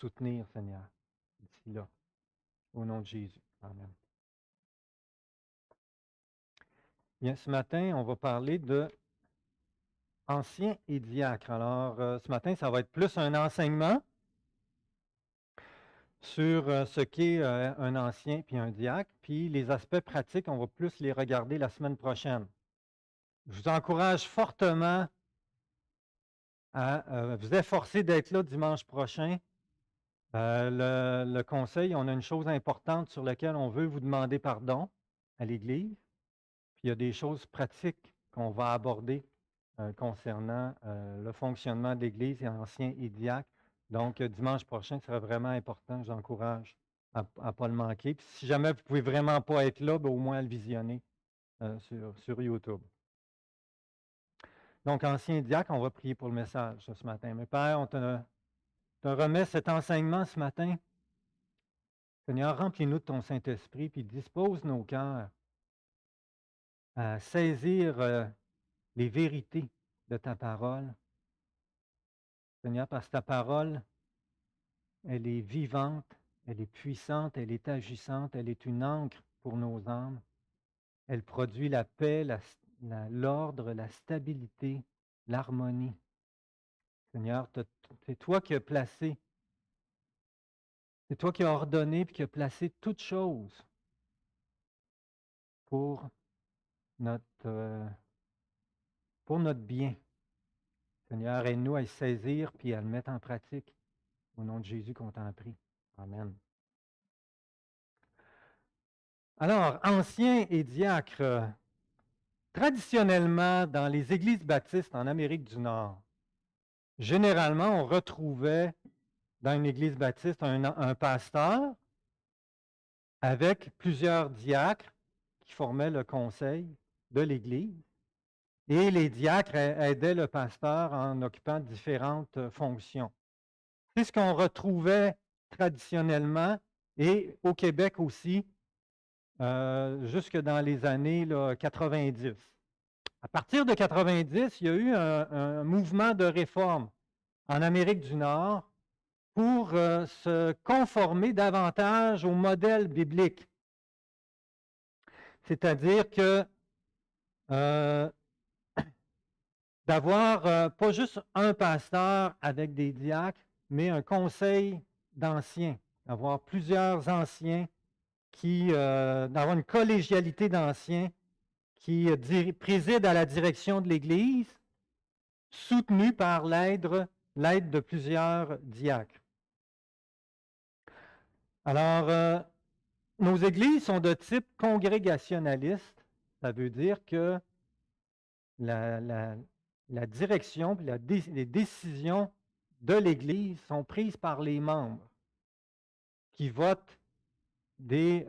soutenir, Seigneur, d'ici là. Au nom de Jésus. Amen. Bien, ce matin, on va parler de anciens et diacres. Alors, ce matin, ça va être plus un enseignement sur ce qu'est un ancien puis un diacre, puis les aspects pratiques, on va plus les regarder la semaine prochaine. Je vous encourage fortement à vous efforcer d'être là dimanche prochain. Le conseil, on a une chose importante sur laquelle on veut vous demander pardon à l'Église. Puis il y a des choses pratiques qu'on va aborder concernant le fonctionnement de l'Église et anciens et diacres. Donc, dimanche prochain, ce sera vraiment important. Je vous encourage à ne pas le manquer. Puis, si jamais vous ne pouvez vraiment pas être là, ben, au moins à le visionner sur YouTube. Donc, anciens diacres, on va prier pour le message ce matin. Mais Père, on te remet cet enseignement ce matin. Seigneur, remplis-nous de ton Saint-Esprit, puis dispose nos cœurs à saisir les vérités de ta parole. Seigneur, parce que ta parole, elle est vivante, elle est puissante, elle est agissante, elle est une encre pour nos âmes. Elle produit la paix, l'ordre, la stabilité, l'harmonie. Seigneur, c'est toi qui as placé, c'est toi qui as ordonné et qui as placé toutes choses pour notre bien. Seigneur, aide-nous à le saisir puis à le mettre en pratique. Au nom de Jésus qu'on t'en prie. Amen. Alors, anciens et diacres, traditionnellement, dans les églises baptistes en Amérique du Nord, généralement, on retrouvait dans une église baptiste un pasteur avec plusieurs diacres qui formaient le conseil de l'église. Et les diacres aidaient le pasteur en occupant différentes fonctions. C'est ce qu'on retrouvait traditionnellement et au Québec aussi, jusque dans les années 90. À partir de 90, il y a eu un mouvement de réforme en Amérique du Nord pour se conformer davantage au modèle biblique. C'est-à-dire que d'avoir pas juste un pasteur avec des diacres, mais un conseil d'anciens, d'avoir plusieurs anciens, d'avoir une collégialité d'anciens qui préside à la direction de l'Église, soutenue par l'aide de plusieurs diacres. Alors, nos églises sont de type congrégationaliste. Ça veut dire que la direction, les décisions de l'Église sont prises par les membres qui votent des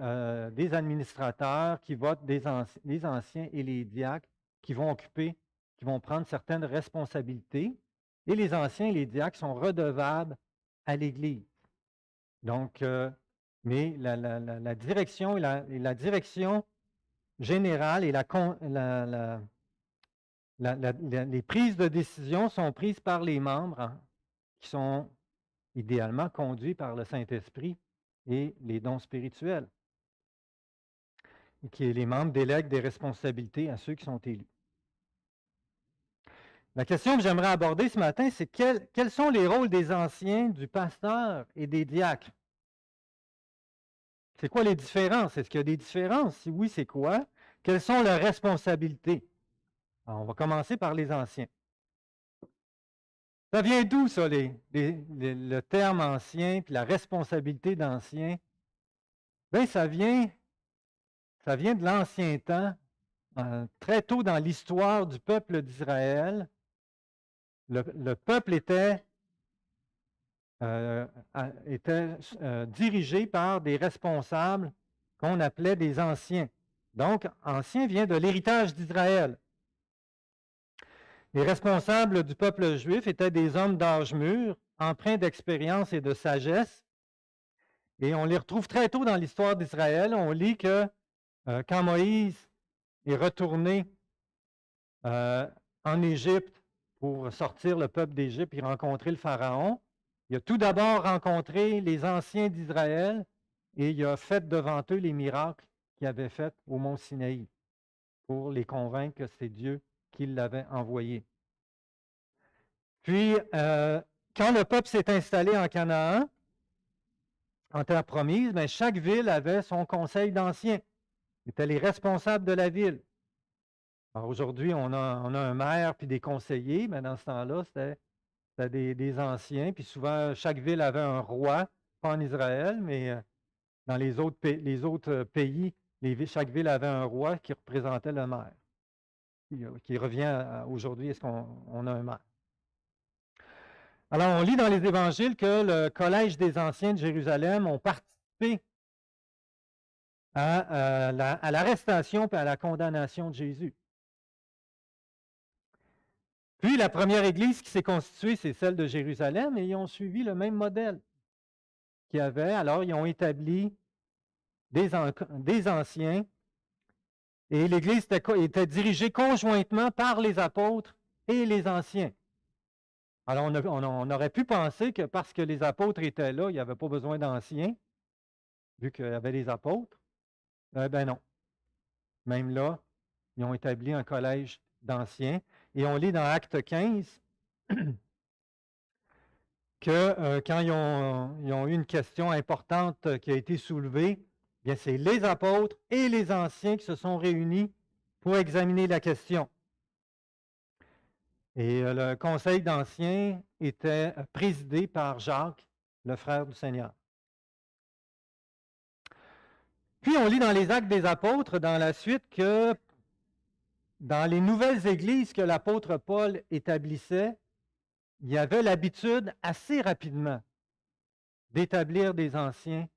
administrateurs, qui votent les anciens et les diacres qui vont prendre certaines responsabilités. Et les anciens et les diacres sont redevables à l'Église. Donc, mais la direction et la direction générale et les prises de décision sont prises par les membres qui sont idéalement conduits par le Saint-Esprit et les dons spirituels. Et les membres délèguent des responsabilités à ceux qui sont élus. La question que j'aimerais aborder ce matin, c'est quels sont les rôles des anciens, du pasteur et des diacres? C'est quoi les différences? Est-ce qu'il y a des différences? Si oui, c'est quoi? Quelles sont leurs responsabilités? Alors, on va commencer par les anciens. Ça vient d'où, ça, le terme ancien puis la responsabilité d'ancien? Bien, ça vient de l'ancien temps, très tôt dans l'histoire du peuple d'Israël. Le peuple était dirigé par des responsables qu'on appelait des anciens. Donc, ancien vient de l'héritage d'Israël. Les responsables du peuple juif étaient des hommes d'âge mûr, empreints d'expérience et de sagesse. Et on les retrouve très tôt dans l'histoire d'Israël. On lit que quand Moïse est retourné en Égypte pour sortir le peuple d'Égypte et rencontrer le Pharaon, Il a tout d'abord rencontré les anciens d'Israël et il a fait devant eux les miracles qu'il avait faits au mont Sinaï pour les convaincre que c'est Dieu qui l'avait envoyé. Puis, quand le peuple s'est installé en Canaan, en terre promise, bien, chaque ville avait son conseil d'anciens. C'était les responsables de la ville. Alors aujourd'hui, on a un maire puis des conseillers, mais dans ce temps-là, c'était des anciens. Puis souvent, chaque ville avait un roi, pas en Israël, mais dans les autres pays, chaque ville avait un roi qui représentait le maire, qui revient aujourd'hui, est-ce qu'on a un maire? Alors, on lit dans les évangiles que le Collège des anciens de Jérusalem ont participé à l'arrestation et à la condamnation de Jésus. Puis, la première église qui s'est constituée, c'est celle de Jérusalem, et ils ont suivi le même modèle qu'il y avait. Alors, ils ont établi des anciens, et l'Église était dirigée conjointement par les apôtres et les anciens. Alors, on aurait pu penser que parce que les apôtres étaient là, il n'y avait pas besoin d'anciens, vu qu'il y avait les apôtres. Ben non. Même là, ils ont établi un collège d'anciens. Et on lit dans Acte 15 que quand ils ont eu une question importante qui a été soulevée, bien c'est les apôtres et les anciens qui se sont réunis pour examiner la question. Et le conseil d'anciens était présidé par Jacques, le frère du Seigneur. Puis on lit dans les Actes des apôtres, dans la suite, que dans les nouvelles églises que l'apôtre Paul établissait, il y avait l'habitude assez rapidement d'établir des anciens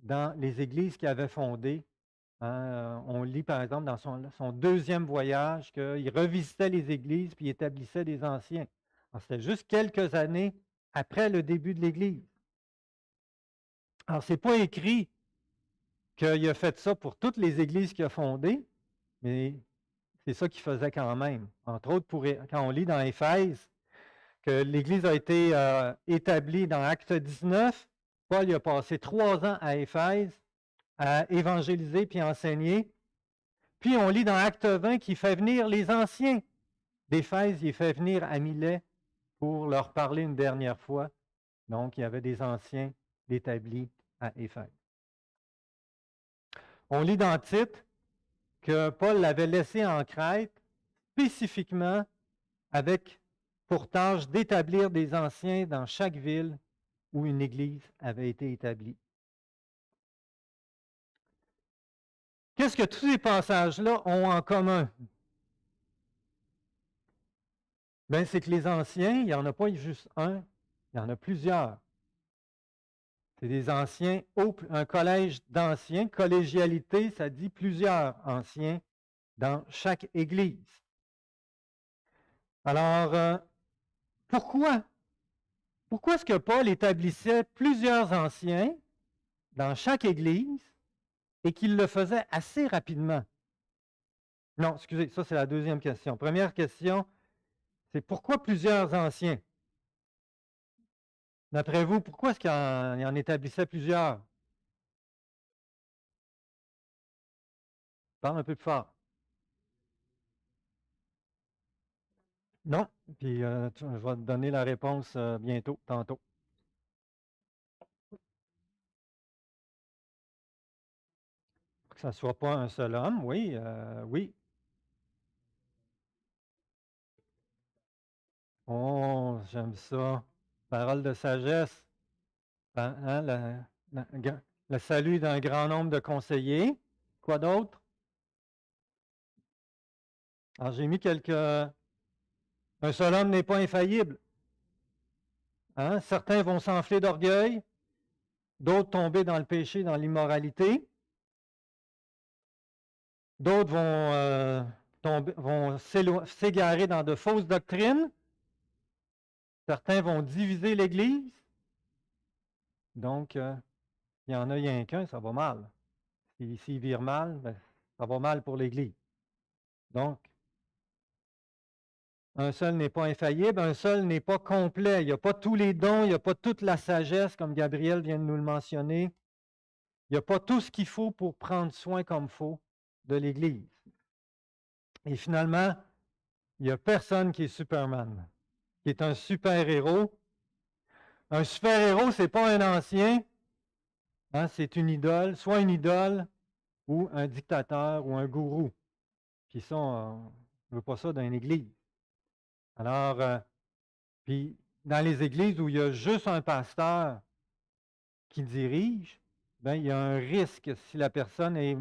dans les églises qu'il avait fondées. On lit par exemple dans son deuxième voyage qu'il revisitait les églises puis établissait des anciens. C'était juste quelques années après le début de l'Église. Alors, ce n'est pas écrit qu'il a fait ça pour toutes les églises qu'il a fondées, mais c'est ça qu'il faisait quand même. Entre autres, quand on lit dans Éphèse que l'Église a été établie dans Acte 19, Paul a passé 3 ans à Éphèse à évangéliser puis enseigner. Puis on lit dans Acte 20 qu'il fait venir les anciens d'Éphèse, il fait venir à Milet pour leur parler une dernière fois. Donc, il y avait des anciens établis à Éphèse. On lit dans Tite que Paul l'avait laissé en Crète spécifiquement avec pour tâche d'établir des anciens dans chaque ville où une église avait été établie. Qu'est-ce que tous ces passages-là ont en commun? Bien, c'est que les anciens, il n'y en a pas juste un, il y en a plusieurs. C'est des anciens, un collège d'anciens, collégialité, ça dit plusieurs anciens dans chaque église. Alors, pourquoi? Pourquoi est-ce que Paul établissait plusieurs anciens dans chaque église et qu'il le faisait assez rapidement? Non, excusez, ça c'est la deuxième question. Première question, c'est pourquoi plusieurs anciens? D'après vous, pourquoi est-ce qu'il en établissait plusieurs? Parle un peu plus fort. Non, puis je vais te donner la réponse bientôt, tantôt. Pour que ça ne soit pas un seul homme, oui, oui. Oh, j'aime ça. Parole de sagesse. Le salut d'un grand nombre de conseillers. Quoi d'autre? Alors, j'ai mis quelques... Un seul homme n'est pas infaillible. Certains vont s'enfler d'orgueil, d'autres tomber dans le péché, dans l'immoralité. D'autres vont s'égarer dans de fausses doctrines. Certains vont diviser l'Église. Donc, il y en a rien qu'un, ça va mal. S'il vire mal, ben, ça va mal pour l'Église. Donc, Un seul n'est pas infaillible, un seul n'est pas complet. Il n'y a pas tous les dons, il n'y a pas toute la sagesse, comme Gabriel vient de nous le mentionner. Il n'y a pas tout ce qu'il faut pour prendre soin comme il faut de l'Église. Et finalement, il n'y a personne qui est Superman, qui est un super-héros. Un super-héros, ce n'est pas un ancien, hein, c'est une idole, soit une idole ou un dictateur ou un gourou. Puis ça, on ne veut pas ça dans une église. Alors, puis dans les églises où il y a juste un pasteur qui dirige, bien, il y a un risque si la personne est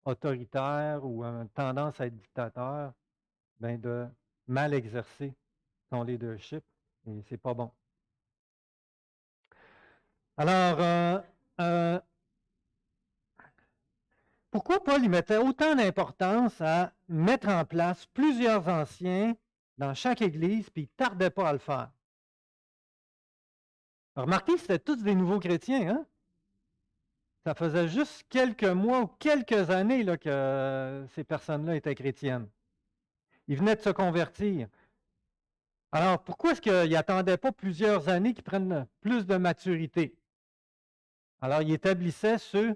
autoritaire ou a tendance à être dictateur, bien, de mal exercer son leadership et c'est pas bon. Alors, pourquoi Paul y mettait autant d'importance à mettre en place plusieurs anciens dans chaque église, puis il ne tardait pas à le faire? Remarquez, c'était tous des nouveaux chrétiens, hein? Ça faisait juste quelques mois ou quelques années là, que ces personnes-là étaient chrétiennes. Ils venaient de se convertir. Alors, pourquoi est-ce qu'il n'attendait pas plusieurs années qu'ils prennent plus de maturité? Alors, il établissait ceux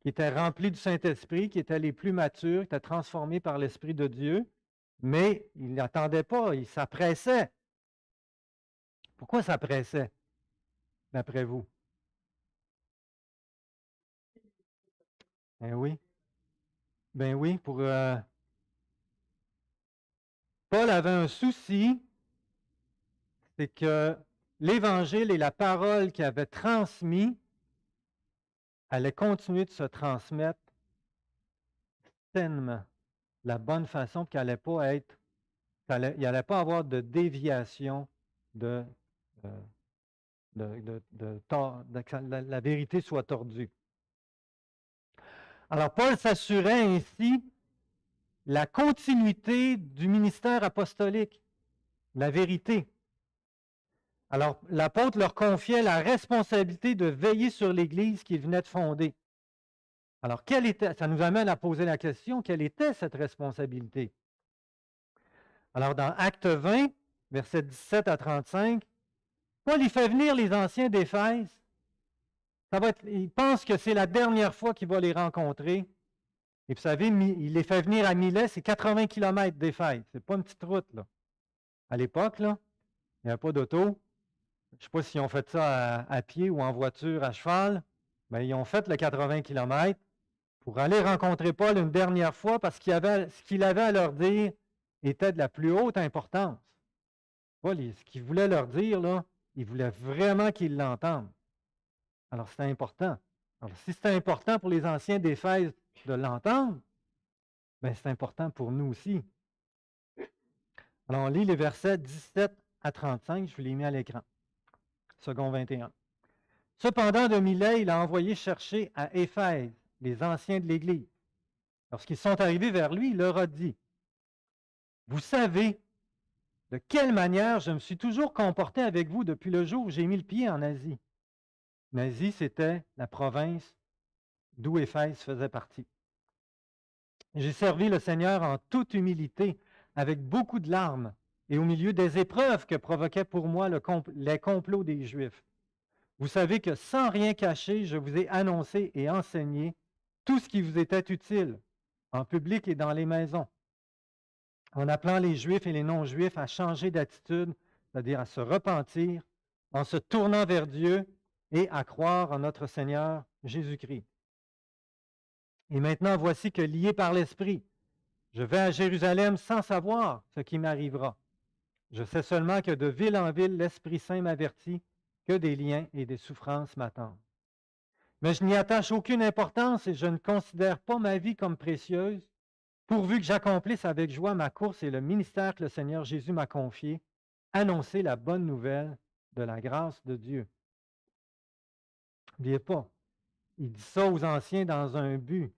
qui étaient remplis du Saint-Esprit, qui étaient les plus matures, qui étaient transformés par l'Esprit de Dieu, mais il n'attendait pas, il s'appressait. Pourquoi s'appressait, d'après vous? Ben oui. Ben oui, Paul avait un souci, c'est que l'Évangile et la parole qu'il avait transmis allaient continuer de se transmettre sainement, la bonne façon, puis qu'il n'allait pas être, il n'allait pas avoir de déviation de que la vérité soit tordue. Alors, Paul s'assurait ainsi la continuité du ministère apostolique, la vérité. Alors, l'apôtre leur confiait la responsabilité de veiller sur l'Église qu'il venait de fonder. Alors, ça nous amène à poser la question, quelle était cette responsabilité? Alors, dans Acte 20, versets 17 à 35, Paul y fait venir les anciens d'Éphèse. Il pense que c'est la dernière fois qu'il va les rencontrer. Et vous savez, il les fait venir à Milet, c'est 80 km d'Éphèse. Ce n'est pas une petite route, là. À l'époque, là, il n'y avait pas d'auto. Je ne sais pas s'ils ont fait ça à pied ou en voiture, à cheval. Mais ils ont fait le 80 km pour aller rencontrer Paul une dernière fois parce ce qu'il avait à leur dire était de la plus haute importance. Paul, ce qu'il voulait leur dire, là, il voulait vraiment qu'ils l'entendent. Alors, c'était important. Alors, si c'était important pour les anciens d'Éphèse de l'entendre, bien, c'est important pour nous aussi. Alors, on lit les versets 17 à 35, je vous l'ai mis à l'écran. Second 21. Cependant, de Milet, il a envoyé chercher à Éphèse les anciens de l'Église. Lorsqu'ils sont arrivés vers lui, il leur a dit, « Vous savez de quelle manière je me suis toujours comporté avec vous depuis le jour où j'ai mis le pied en Asie. » L'Asie, c'était la province d'où Éphèse faisait partie. J'ai servi le Seigneur en toute humilité, avec beaucoup de larmes, et au milieu des épreuves que provoquaient pour moi les complots des Juifs. Vous savez que sans rien cacher, je vous ai annoncé et enseigné tout ce qui vous était utile, en public et dans les maisons, en appelant les Juifs et les non-Juifs à changer d'attitude, c'est-à-dire à se repentir, en se tournant vers Dieu et à croire en notre Seigneur Jésus-Christ. Et maintenant, voici que lié par l'Esprit, je vais à Jérusalem sans savoir ce qui m'arrivera. Je sais seulement que de ville en ville, l'Esprit Saint m'avertit que des liens et des souffrances m'attendent. Mais je n'y attache aucune importance et je ne considère pas ma vie comme précieuse, pourvu que j'accomplisse avec joie ma course et le ministère que le Seigneur Jésus m'a confié, annoncer la bonne nouvelle de la grâce de Dieu. N'oubliez pas, il dit ça aux anciens dans un but.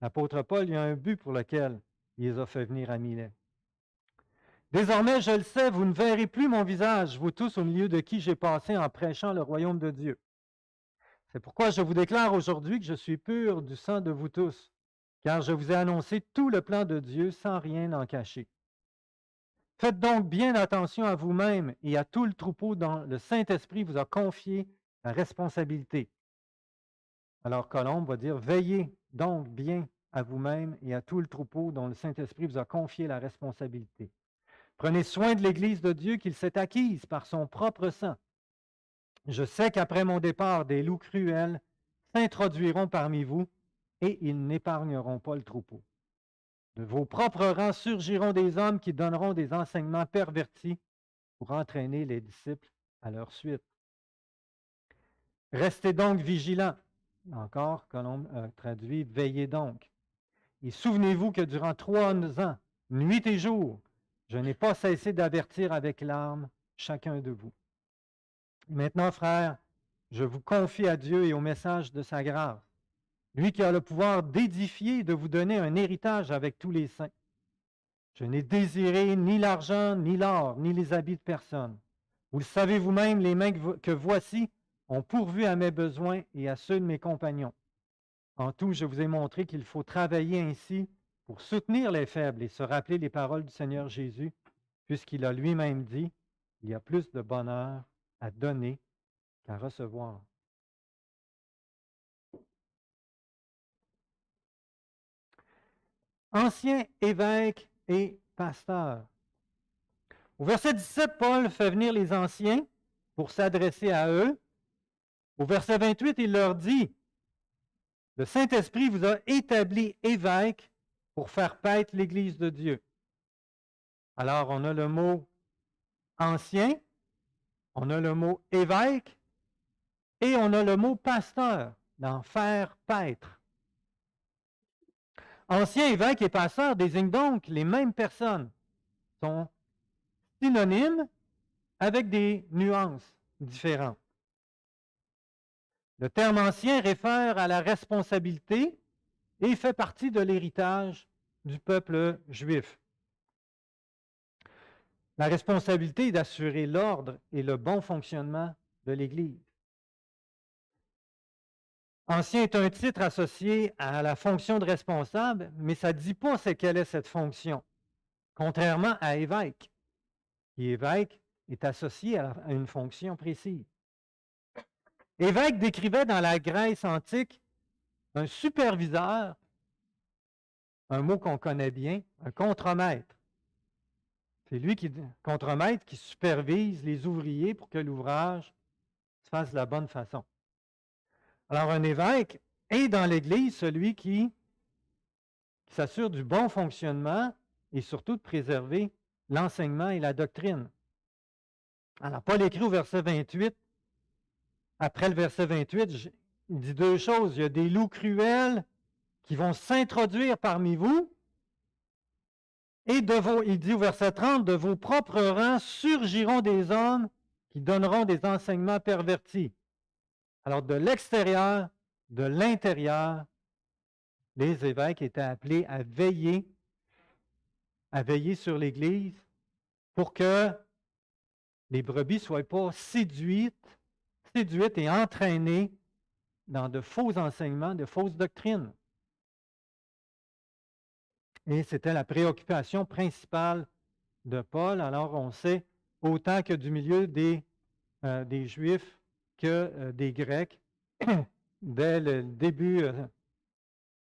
L'apôtre Paul, il y a un but pour lequel il les a fait venir à Milet. Désormais, je le sais, vous ne verrez plus mon visage, vous tous au milieu de qui j'ai passé en prêchant le royaume de Dieu. C'est pourquoi je vous déclare aujourd'hui que je suis pur du sang de vous tous. car je vous ai annoncé tout le plan de Dieu sans rien en cacher. Faites donc bien attention à vous-même et à tout le troupeau dont le Saint-Esprit vous a confié la responsabilité. Alors Colombe va dire, veillez donc bien à vous-même et à tout le troupeau dont le Saint-Esprit vous a confié la responsabilité. Prenez soin de l'Église de Dieu qu'il s'est acquise par son propre sang. Je sais qu'après mon départ, des loups cruels s'introduiront parmi vous et ils n'épargneront pas le troupeau. De vos propres rangs surgiront des hommes qui donneront des enseignements pervertis pour entraîner les disciples à leur suite. Restez donc vigilants. Encore, Colombe traduit, veillez donc. Et souvenez-vous que durant 3 ans, nuit et jour, je n'ai pas cessé d'avertir avec larmes chacun de vous. Maintenant, frères, je vous confie à Dieu et au message de sa grâce, lui qui a le pouvoir d'édifier et de vous donner un héritage avec tous les saints. Je n'ai désiré ni l'argent, ni l'or, ni les habits de personne. Vous le savez vous-même, les mains que voici ont pourvu à mes besoins et à ceux de mes compagnons. En tout, je vous ai montré qu'il faut travailler ainsi pour soutenir les faibles et se rappeler les paroles du Seigneur Jésus, puisqu'il a lui-même dit, il y a plus de bonheur à donner qu'à recevoir. Anciens évêques et pasteurs. Au verset 17, Paul fait venir les anciens pour s'adresser à eux. Au verset 28, il leur dit, le Saint-Esprit vous a établi évêques pour faire paître l'Église de Dieu. Alors, on a le mot ancien, on a le mot évêque et on a le mot pasteur, d'en faire paître. Ancien évêque et pasteur désignent donc les mêmes personnes, sont synonymes avec des nuances différentes. Le terme ancien réfère à la responsabilité et fait partie de l'héritage du peuple juif. La responsabilité est d'assurer l'ordre et le bon fonctionnement de l'Église. Ancien est un titre associé à la fonction de responsable, mais ça ne dit pas quelle est cette fonction, contrairement à évêque, qui évêque est associé à une fonction précise. Évêque décrivait dans la Grèce antique un superviseur, un mot qu'on connaît bien, un contremaître. C'est lui contremaître, qui supervise les ouvriers pour que l'ouvrage se fasse de la bonne façon. Alors, un évêque est dans l'Église celui qui s'assure du bon fonctionnement et surtout de préserver l'enseignement et la doctrine. Alors, Paul écrit au verset 28, après le verset 28, il dit 2 choses. Il y a des loups cruels qui vont s'introduire parmi vous. Et il dit au verset 30, de vos propres rangs surgiront des hommes qui donneront des enseignements pervertis. Alors, de l'extérieur, de l'intérieur, les évêques étaient appelés à veiller sur l'Église pour que les brebis ne soient pas séduites et entraînées dans de faux enseignements, de fausses doctrines. Et c'était la préoccupation principale de Paul. Alors, on sait, autant que du milieu des Juifs que des Grecs, dès le début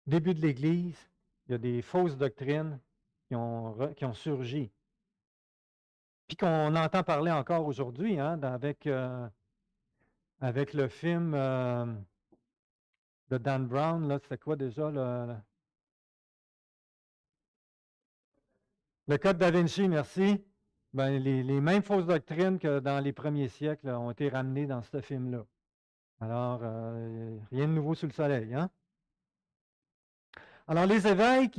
de l'Église, il y a des fausses doctrines qui ont surgi. Puis qu'on entend parler encore aujourd'hui, hein, avec le film de Dan Brown, là, c'était quoi déjà? Le Code da Vinci, merci. Ben, les mêmes fausses doctrines que dans les premiers siècles ont été ramenées dans ce film-là. Alors, rien de nouveau sous le soleil, hein? Alors, les évêques,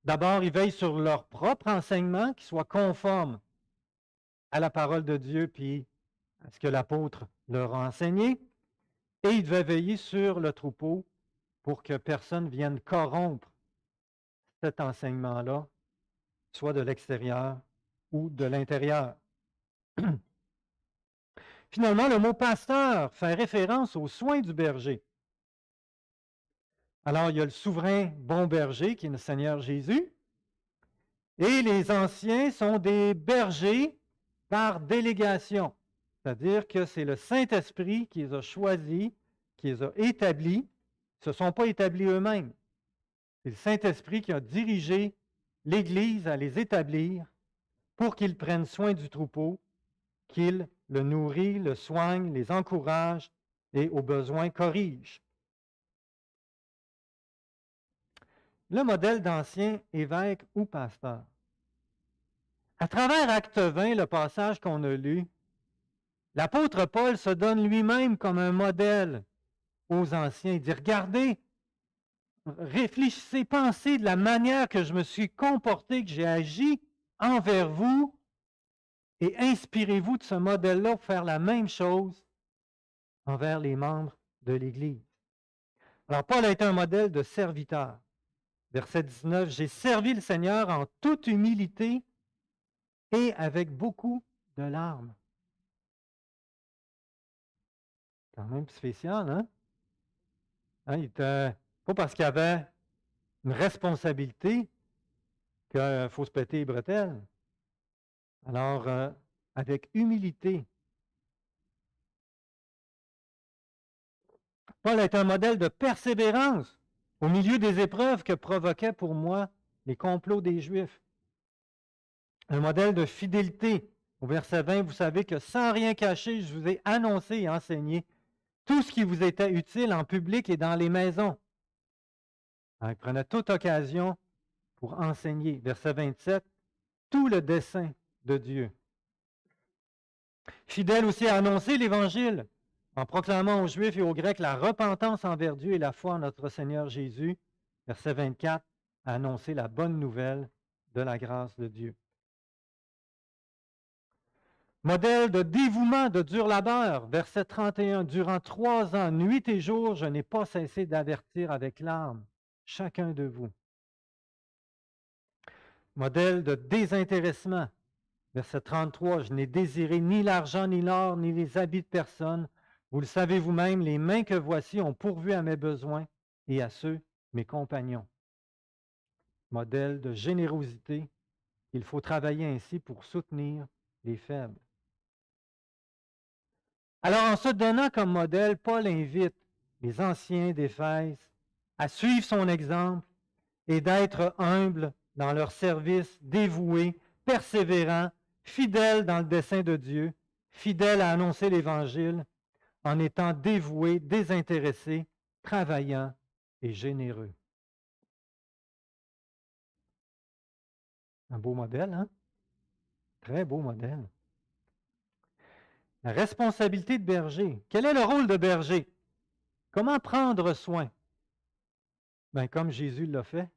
d'abord, ils veillent sur leur propre enseignement, qui soit conforme à la parole de Dieu, puis à ce que l'apôtre leur a enseigné. Et ils devaient veiller sur le troupeau pour que personne vienne corrompre cet enseignement-là, soit de l'extérieur ou de l'intérieur. Finalement, le mot pasteur fait référence aux soins du berger. Alors, il y a le souverain bon berger, qui est le Seigneur Jésus, et les anciens sont des bergers par délégation. C'est-à-dire que c'est le Saint-Esprit qui les a choisis, qui les a établis. Ils ne se sont pas établis eux-mêmes. C'est le Saint-Esprit qui a dirigé l'Église à les établir pour qu'ils prennent soin du troupeau, qu'ils le nourrissent, le soignent, les encouragent et, au besoin, corrigent. Le modèle d'ancien évêque ou pasteur. À travers Acte 20, le passage qu'on a lu, l'apôtre Paul se donne lui-même comme un modèle aux anciens. Il dit, regardez, réfléchissez, pensez de la manière que je me suis comporté, que j'ai agi envers vous, et inspirez-vous de ce modèle-là pour faire la même chose envers les membres de l'Église. Alors, Paul a été un modèle de serviteur. Verset 19, « J'ai servi le Seigneur en toute humilité et avec beaucoup de larmes. » Quand même spécial, hein? Il était pas parce qu'il avait une responsabilité qu'il faut se péter les bretelles. Alors, avec humilité. Paul est un modèle de persévérance au milieu des épreuves que provoquaient pour moi les complots des Juifs. Un modèle de fidélité. Au verset 20, vous savez que sans rien cacher, je vous ai annoncé et enseigné tout ce qui vous était utile en public et dans les maisons. Alors, il prenait toute occasion pour enseigner. Verset 27, tout le dessein de Dieu. Fidèle aussi à annoncer l'Évangile, en proclamant aux Juifs et aux Grecs la repentance envers Dieu et la foi en notre Seigneur Jésus. Verset 24, à annoncer la bonne nouvelle de la grâce de Dieu. Modèle de dévouement, de dur labeur, verset 31. Durant 3 ans, nuit et jour, je n'ai pas cessé d'avertir avec larmes chacun de vous. Modèle de désintéressement, verset 33. Je n'ai désiré ni l'argent, ni l'or, ni les habits de personne. Vous le savez vous-même, les mains que voici ont pourvu à mes besoins et à ceux, mes compagnons. Modèle de générosité. Il faut travailler ainsi pour soutenir les faibles. Alors, en se donnant comme modèle, Paul invite les anciens d'Éphèse à suivre son exemple et d'être humbles dans leur service, dévoués, persévérants, fidèles dans le dessein de Dieu, fidèles à annoncer l'Évangile, en étant dévoués, désintéressés, travaillants et généreux. Un beau modèle, hein? Très beau modèle. La responsabilité de berger. Quel est le rôle de berger? Comment prendre soin? Bien, comme Jésus l'a fait,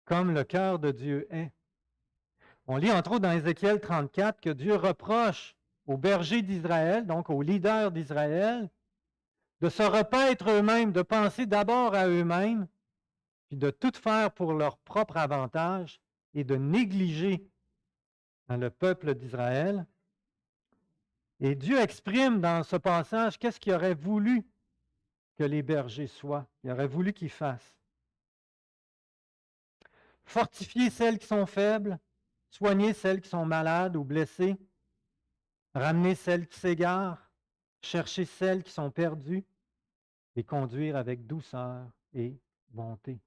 comme le cœur de Dieu est. On lit entre autres dans Ézéchiel 34 que Dieu reproche aux bergers d'Israël, donc aux leaders d'Israël, de se repaître eux-mêmes, de penser d'abord à eux-mêmes, puis de tout faire pour leur propre avantage et de négliger le peuple d'Israël. Et Dieu exprime dans ce passage qu'est-ce qu'il aurait voulu que les bergers soient, il aurait voulu qu'ils fassent. Fortifier celles qui sont faibles, soigner celles qui sont malades ou blessées, ramener celles qui s'égarent, chercher celles qui sont perdues et conduire avec douceur et bonté.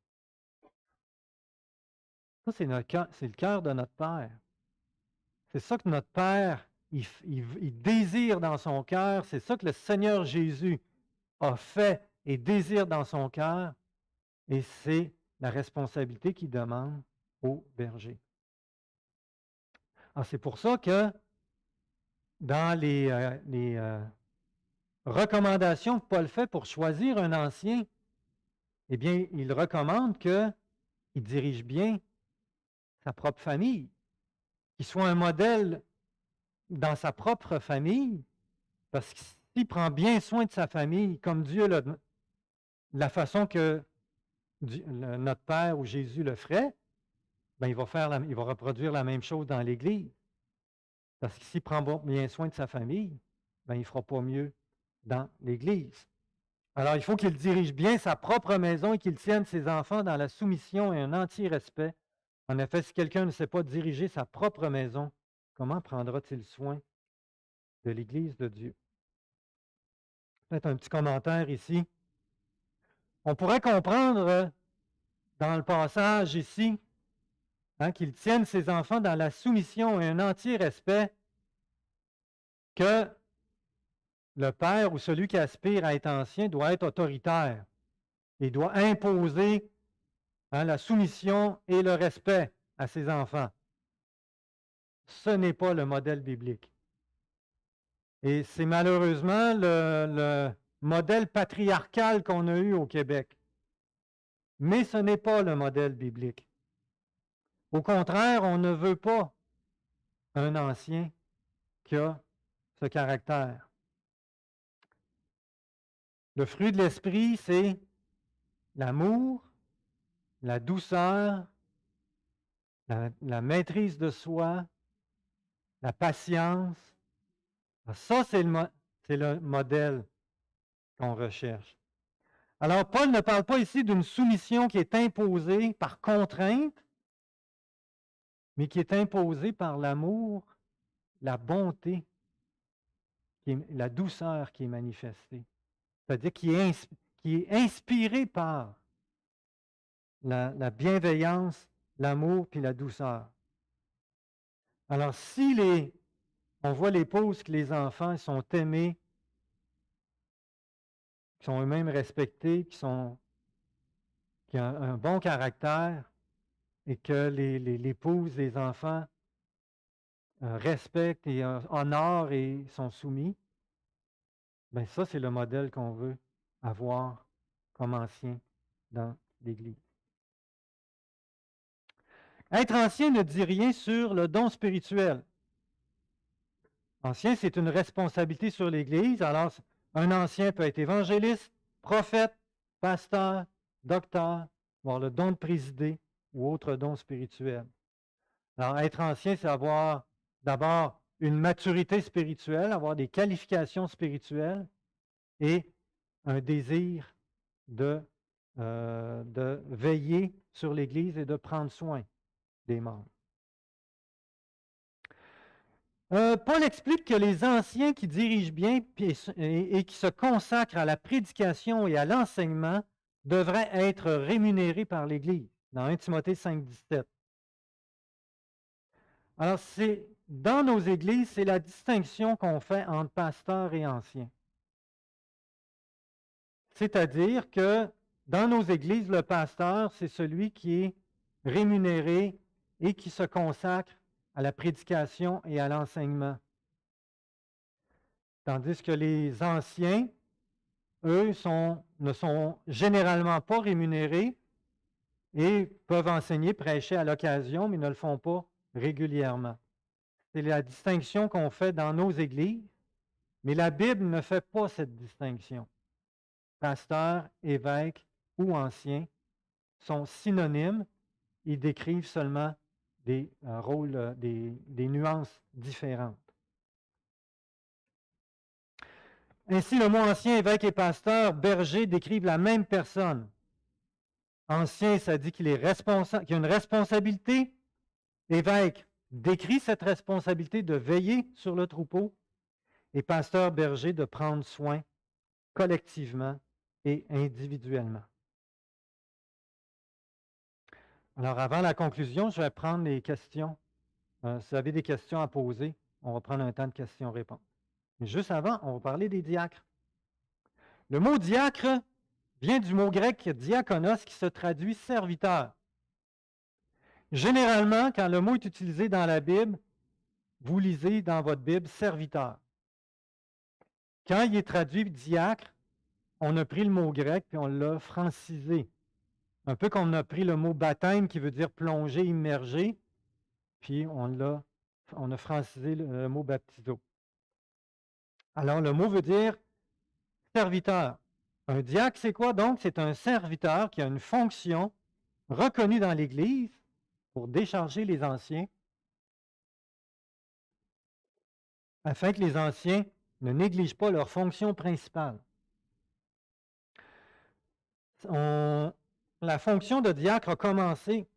Ça, c'est le cœur de notre Père. C'est ça que notre Père, il désire dans son cœur. C'est ça que le Seigneur Jésus a fait et désire dans son cœur. Et c'est la responsabilité qu'il demande aux bergers. Alors, c'est pour ça que dans les recommandations que Paul fait pour choisir un ancien, eh bien, il recommande qu'il dirige bien sa propre famille, qu'il soit un modèle dans sa propre famille, parce que s'il prend bien soin de sa famille, comme Dieu la façon que notre Père ou Jésus le ferait, ben, il va reproduire la même chose dans l'Église. Parce que s'il prend bien soin de sa famille, ben, il ne fera pas mieux dans l'Église. Alors, il faut qu'il dirige bien sa propre maison et qu'il tienne ses enfants dans la soumission et un entier respect. En effet, si quelqu'un ne sait pas diriger sa propre maison, comment prendra-t-il soin de l'Église de Dieu? Peut-être un petit commentaire ici. On pourrait comprendre dans le passage ici qu'il tienne ses enfants dans la soumission et un entier respect, que le père ou celui qui aspire à être ancien doit être autoritaire et doit imposer la soumission et le respect à ses enfants. Ce n'est pas le modèle biblique. Et c'est malheureusement le modèle patriarcal qu'on a eu au Québec. Mais ce n'est pas le modèle biblique. Au contraire, on ne veut pas un ancien qui a ce caractère. Le fruit de l'esprit, c'est l'amour, la douceur, la maîtrise de soi, la patience. Ça, c'est le modèle qu'on recherche. Alors, Paul ne parle pas ici d'une soumission qui est imposée par contrainte, mais qui est imposée par l'amour, la bonté, la douceur qui est manifestée. C'est-à-dire qui est inspirée par la bienveillance, l'amour puis la douceur. Alors, si on voit l'épouse que les enfants sont aimés, qui sont eux-mêmes respectés, qui ont un bon caractère, et que l'épouse, les enfants respectent et honorent et sont soumis, bien ça, c'est le modèle qu'on veut avoir comme ancien dans l'Église. Être ancien ne dit rien sur le don spirituel. Ancien, c'est une responsabilité sur l'Église. Alors, un ancien peut être évangéliste, prophète, pasteur, docteur, avoir le don de présider ou autre don spirituel. Alors, être ancien, c'est avoir d'abord une maturité spirituelle, avoir des qualifications spirituelles et un désir de veiller sur l'Église et de prendre soin des membres. Paul explique que les anciens qui dirigent bien et qui se consacrent à la prédication et à l'enseignement devraient être rémunérés par l'Église, dans 1 Timothée 5, 17. Alors, dans nos églises, c'est la distinction qu'on fait entre pasteurs et anciens. C'est-à-dire que dans nos églises, le pasteur, c'est celui qui est rémunéré et qui se consacre à la prédication et à l'enseignement. Tandis que les anciens, eux, ne sont généralement pas rémunérés et peuvent enseigner, prêcher à l'occasion, mais ne le font pas régulièrement. C'est la distinction qu'on fait dans nos églises, mais la Bible ne fait pas cette distinction. Pasteur, évêque ou ancien sont synonymes, ils décrivent seulement des rôles, des nuances différentes. Ainsi, le mot ancien, évêque et pasteur, berger décrivent la même personne. Ancien, ça dit qu'il est responsable, qu'il a une responsabilité. Évêque décrit cette responsabilité de veiller sur le troupeau. Et pasteur berger de prendre soin collectivement et individuellement. Alors, avant la conclusion, je vais prendre les questions. Si vous avez des questions à poser, on va prendre un temps de questions-réponses. Mais juste avant, on va parler des diacres. Le mot diacre vient du mot grec diakonos qui se traduit serviteur. Généralement, quand le mot est utilisé dans la Bible, vous lisez dans votre Bible serviteur. Quand il est traduit diacre, on a pris le mot grec et on l'a francisé. Un peu comme on a pris le mot baptême qui veut dire plonger, immerger, puis on a francisé le mot baptizo. Alors, le mot veut dire serviteur. Un diacre, c'est quoi donc? C'est un serviteur qui a une fonction reconnue dans l'Église pour décharger les anciens, afin que les anciens ne négligent pas leur fonction principale. la fonction de diacre a commencé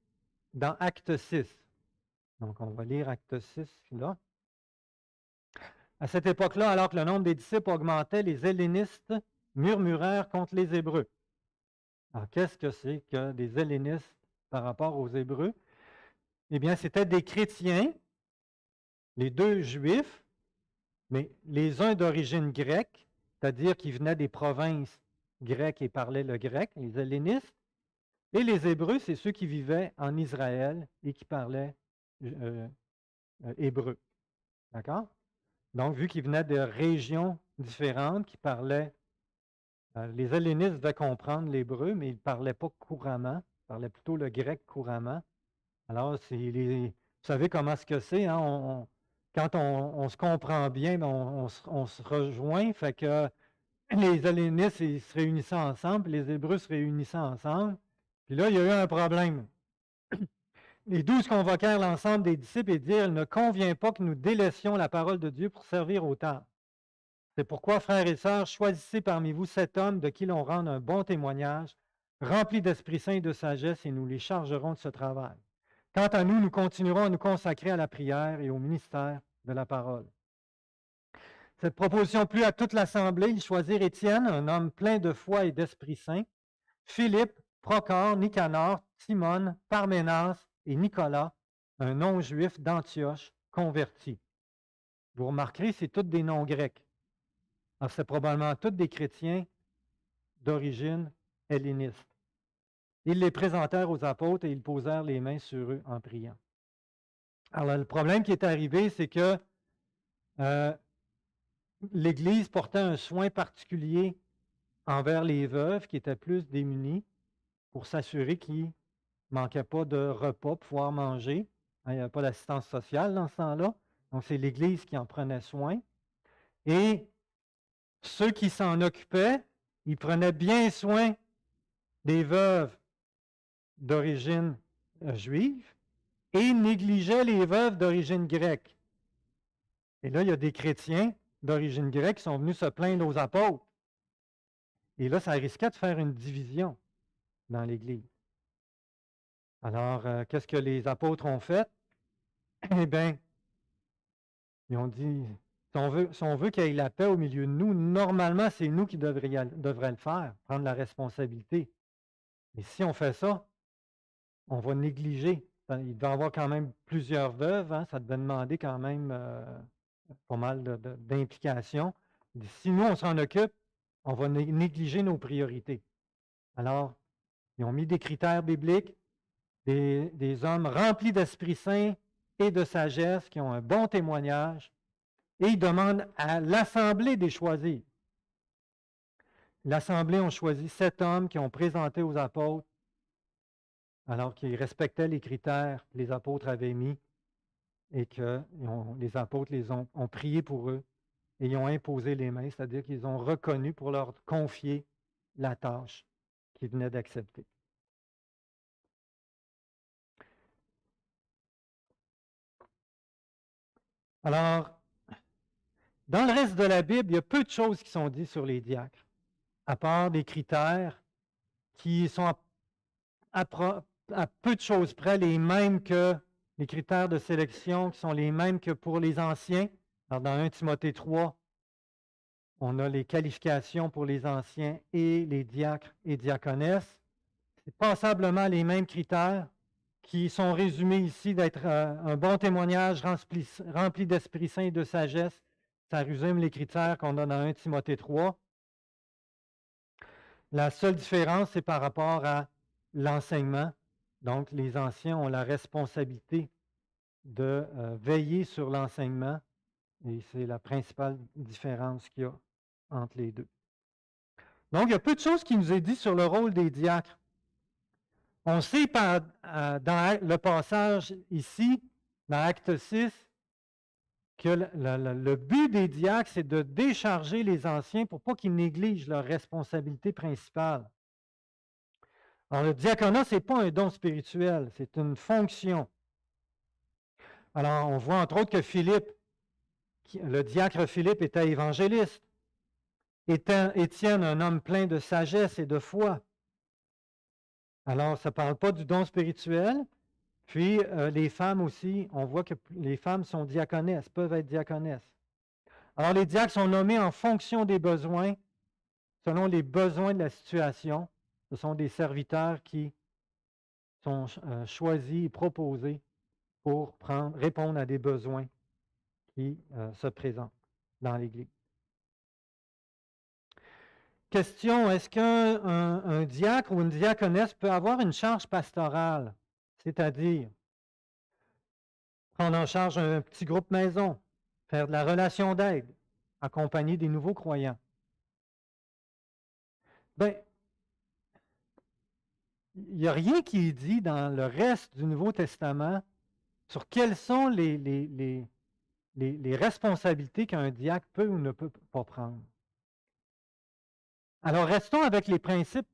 dans Acte 6. Donc, on va lire Acte 6 là. À cette époque-là, alors que le nombre des disciples augmentait, les hellénistes murmurèrent contre les Hébreux. Alors, qu'est-ce que c'est que des hellénistes par rapport aux Hébreux? Eh bien, c'était des chrétiens, les deux juifs, mais les uns d'origine grecque, c'est-à-dire qui venaient des provinces grecques et parlaient le grec, les hellénistes, et les Hébreux, c'est ceux qui vivaient en Israël et qui parlaient hébreu. D'accord? Donc, vu qu'ils venaient de régions différentes, qui parlaient, les hellénistes devaient comprendre l'hébreu, mais ils ne parlaient pas couramment, ils parlaient plutôt le grec couramment. Alors, vous savez comment ce que c'est, hein? Quand on se comprend bien, on se rejoint, fait que les hellénistes ils se réunissaient ensemble, puis les Hébreux se réunissaient ensemble. Puis là, il y a eu un problème. Les 12 convoquèrent l'ensemble des disciples et dirent, « Il ne convient pas que nous délaissions la parole de Dieu pour servir au temple. C'est pourquoi, frères et sœurs, choisissez parmi vous 7 hommes de qui l'on rende un bon témoignage, remplis d'Esprit Saint et de sagesse, et nous les chargerons de ce travail. Quant à nous, nous continuerons à nous consacrer à la prière et au ministère de la parole. » Cette proposition plut à toute l'assemblée. Ils choisirent Étienne, un homme plein de foi et d'Esprit Saint, Philippe, Procor, Nicanor, Timon, Parménas et Nicolas, un non-juif d'Antioche, converti. Vous remarquerez, c'est tous des noms grecs. Alors, c'est probablement tous des chrétiens d'origine helléniste. Ils les présentèrent aux apôtres et ils posèrent les mains sur eux en priant. Alors, le problème qui est arrivé, c'est que l'Église portait un soin particulier envers les veuves qui étaient plus démunies pour s'assurer qu'ils ne manquaient pas de repas pour pouvoir manger. Il n'y avait pas d'assistance sociale dans ce temps-là. Donc, c'est l'Église qui en prenait soin. Et ceux qui s'en occupaient, ils prenaient bien soin des veuves d'origine juive et négligeaient les veuves d'origine grecque. Et là, il y a des chrétiens d'origine grecque qui sont venus se plaindre aux apôtres. Et là, ça risquait de faire une division dans l'Église. Alors, qu'est-ce que les apôtres ont fait? Eh bien, ils ont dit, si on veut qu'il y ait la paix au milieu de nous, normalement, c'est nous qui devrions le faire, prendre la responsabilité. Et si on fait ça, on va négliger. Il doit y avoir quand même plusieurs veuves, hein, ça devait demander quand même pas mal d'implications. Si nous, on s'en occupe, on va négliger nos priorités. Alors, ils ont mis des critères bibliques, des hommes remplis d'Esprit Saint et de sagesse, qui ont un bon témoignage, et ils demandent à l'Assemblée de les choisir. L'Assemblée a choisi 7 hommes qui ont présenté aux apôtres, alors qu'ils respectaient les critères que les apôtres avaient mis, et que les apôtres ont prié pour eux, et ils ont imposé les mains, c'est-à-dire qu'ils ont reconnu pour leur confier la tâche qu'ils venaient d'accepter. Alors, dans le reste de la Bible, il y a peu de choses qui sont dites sur les diacres, à part des critères qui sont à peu de choses près les mêmes que les critères de sélection, qui sont les mêmes que pour les anciens. Alors, dans 1 Timothée 3, on a les qualifications pour les anciens et les diacres et diaconesses. C'est passablement les mêmes critères qui sont résumés ici d'être un bon témoignage rempli d'Esprit Saint et de sagesse. Ça résume les critères qu'on a dans 1 Timothée 3. La seule différence, c'est par rapport à l'enseignement. Donc, les anciens ont la responsabilité de veiller sur l'enseignement, et c'est la principale différence qu'il y a entre les deux. Donc, il y a peu de choses qui nous est dit sur le rôle des diacres. On sait dans le passage ici, dans Acte 6, que le but des diacres, c'est de décharger les anciens pour pas qu'ils négligent leur responsabilité principale. Alors, le diaconat, ce n'est pas un don spirituel, c'est une fonction. Alors, on voit entre autres que Philippe, le diacre Philippe était évangéliste. Étienne, un homme plein de sagesse et de foi. Alors, ça ne parle pas du don spirituel. Puis, les femmes aussi, on voit que les femmes sont diaconesses, peuvent être diaconesses. Alors, les diacres sont nommés en fonction des besoins, selon les besoins de la situation. Ce sont des serviteurs qui sont choisis et proposés pour répondre à des besoins qui se présentent dans l'Église. Question, est-ce qu'un diacre ou une diaconesse peut avoir une charge pastorale, c'est-à-dire prendre en charge un petit groupe maison, faire de la relation d'aide, accompagner des nouveaux croyants? Bien, il n'y a rien qui est dit dans le reste du Nouveau Testament sur quelles sont les responsabilités qu'un diacre peut ou ne peut pas prendre. Alors, restons avec les principes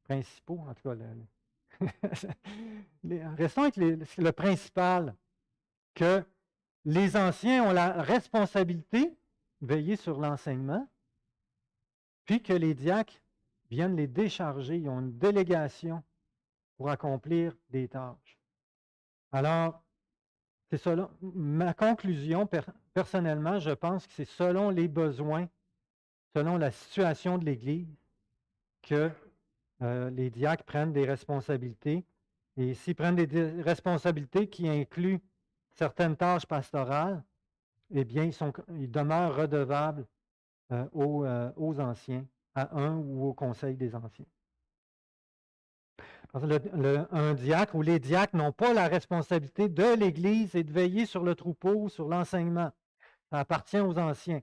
principaux, en tout cas. Restons avec le principal, que les anciens ont la responsabilité de veiller sur l'enseignement, puis que les diacres viennent les décharger, ils ont une délégation pour accomplir des tâches. Alors, c'est selon ma conclusion, personnellement, je pense que c'est selon les besoins, selon la situation de l'Église, que les diacres prennent des responsabilités. Et s'ils prennent des responsabilités qui incluent certaines tâches pastorales, eh bien, ils demeurent redevables aux anciens, à un ou au conseil des anciens. Parce que un diacre ou les diacres n'ont pas la responsabilité de l'Église et de veiller sur le troupeau, sur l'enseignement. Ça appartient aux anciens.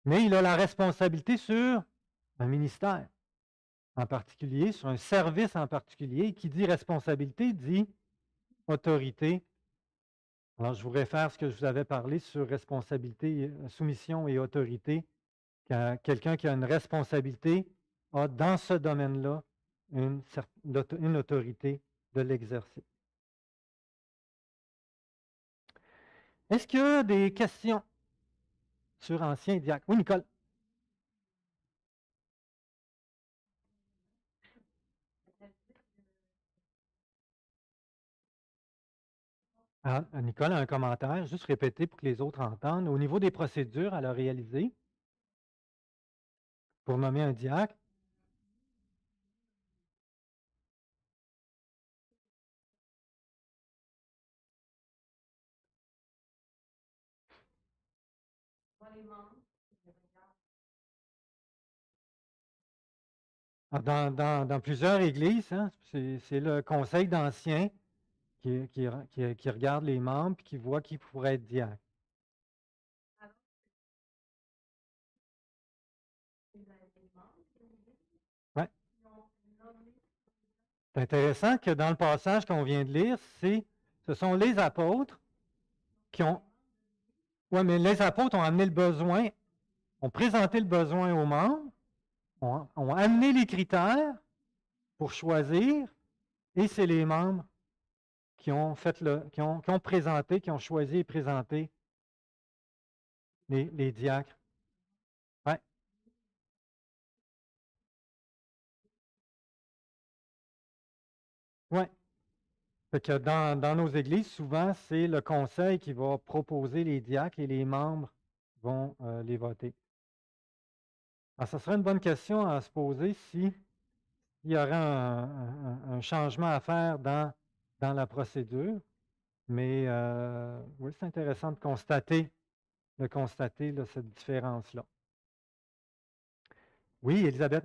Mais il a la responsabilité sur un ministère en particulier, sur un service en particulier. Qui dit responsabilité dit autorité. Alors, je vous réfère à ce que je vous avais parlé sur responsabilité, soumission et autorité. Quelqu'un qui a une responsabilité a dans ce domaine-là une autorité de l'exercer. Est-ce qu'il y a des questions sur ancien diacre? Oui, Nicole. Ah, Nicole a un commentaire, juste répéter pour que les autres entendent. Au niveau des procédures à la réaliser pour nommer un diacre, dans plusieurs églises, hein, c'est le conseil d'anciens qui regarde les membres et qui voit qui pourrait être diacre. Ouais. C'est intéressant que dans le passage qu'on vient de lire, ce sont les apôtres qui ont... Oui, mais les apôtres ont amené le besoin, ont présenté le besoin aux membres, ont amené les critères pour choisir, et c'est les membres qui ont présenté, qui ont choisi et présenté les diacres. Ouais. Oui. Fait que dans nos églises, souvent, c'est le conseil qui va proposer les diacres et les membres vont les voter. Alors, ce serait une bonne question à se poser s'il y aurait un changement à faire dans la procédure. Mais oui, c'est intéressant de constater cette différence-là. Oui, Elisabeth?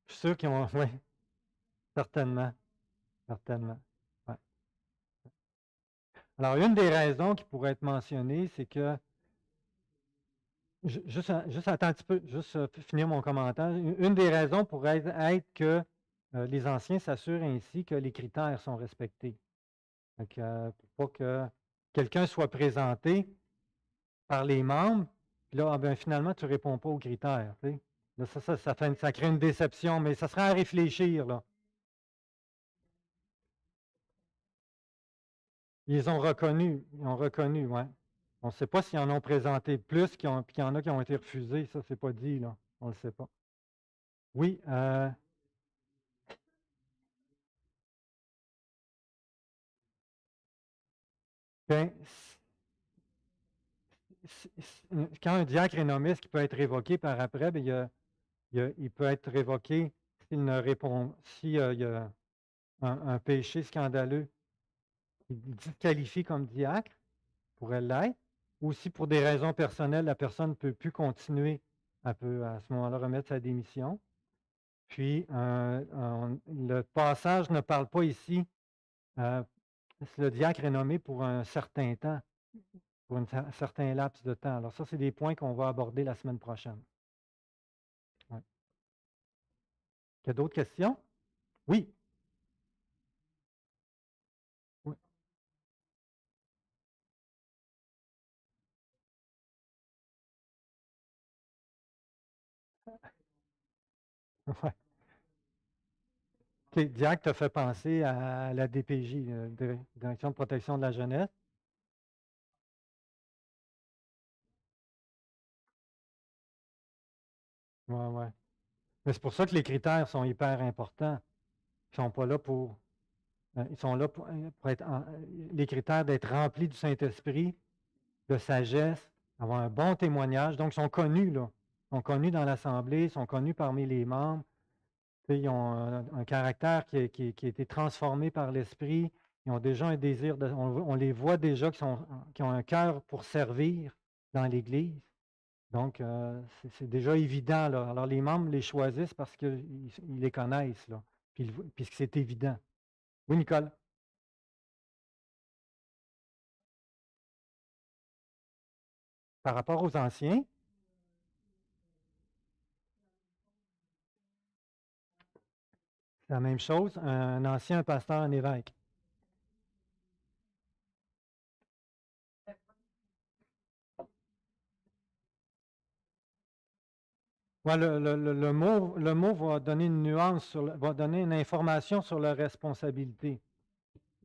Je suis sûr qu'ils ont... Oui, certainement. Certainement. Ouais. Alors, une des raisons qui pourrait être mentionnée, c'est que juste attends un petit peu, juste finir mon commentaire. Une des raisons pourrait être que les anciens s'assurent ainsi que les critères sont respectés. Donc, pour pas que quelqu'un soit présenté par les membres, puis là, ben, finalement, tu ne réponds pas aux critères. Tu sais. Là, ça crée une déception, mais ça sera à réfléchir. Là. Ils ont reconnu, ouais. On ne sait pas s'ils en ont présenté plus, puis qu'il y en a qui ont été refusés, ça, c'est pas dit, là. on ne le sait pas. Oui, ben, quand un diacre est nommé, ce qui peut être révoqué par après, ben, il peut être révoqué s'il ne répond, s'il y a un péché scandaleux qui le disqualifie comme diacre, pourrait l'être, ou si pour des raisons personnelles, la personne ne peut plus continuer, elle peut à ce moment-là remettre sa démission. Puis, le passage ne parle pas ici, si le diacre est nommé pour un certain temps, pour un certain laps de temps. Alors ça, c'est des points qu'on va aborder la semaine prochaine. Ouais. Il y a d'autres questions? Oui. Oui. Ouais. OK, diacre te fait penser à la DPJ, Direction de protection de la jeunesse. Ouais, ouais. Mais c'est pour ça que les critères sont hyper importants. Ils sont pas là pour. Ils sont là pour être les critères d'être remplis du Saint-Esprit, de sagesse, avoir un bon témoignage. Donc, ils sont connus, là. Ils sont connus dans l'Assemblée, ils sont connus parmi les membres. Ils ont un caractère qui a été transformé par l'Esprit. Ils ont déjà un désir on les voit déjà qui ont un cœur pour servir dans l'Église. Donc, c'est déjà évident, là. Alors, les membres les choisissent parce qu'ils les connaissent, là. Puis c'est évident. Oui, Nicole? Par rapport aux anciens, c'est la même chose, un ancien, un pasteur, un évêque. Ouais, le mot va donner une nuance, va donner une information sur la responsabilité.